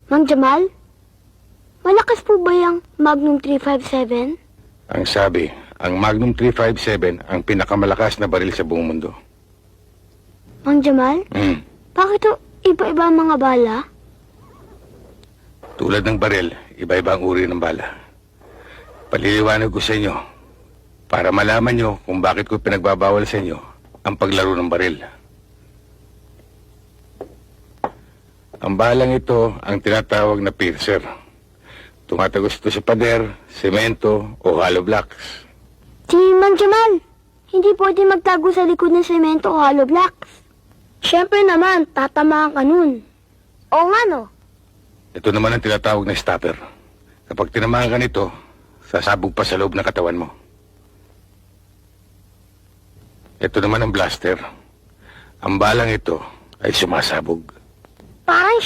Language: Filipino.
Mang Jamal? Malakas po ba yung Magnum 357? Ang sabi, ang Magnum 357 ang pinakamalakas na baril sa buong mundo. Mang Jamal? Bakit to iba-iba ang mga bala? Tulad ng baril, iba-iba ang uri ng bala. Paliliwanag ko sa inyo para malaman nyo kung bakit ko pinagbabawal sa inyo ang paglaro ng baril. Ang balang ito ang tinatawag na piercer. Tumatagos ito sa pader, semento o hollow blocks. Si Mang Jamal, hindi pwede magtago sa likod ng semento o hollow blocks. Siyempre naman, tatamaan ka nun. Oo nga no. Ito naman ang tinatawag na stopper. Kapag tinamaan ka nito, sasabog pa sa loob ng katawan mo. Ito naman ang blaster. Ang balang ito ay sumasabog. Parang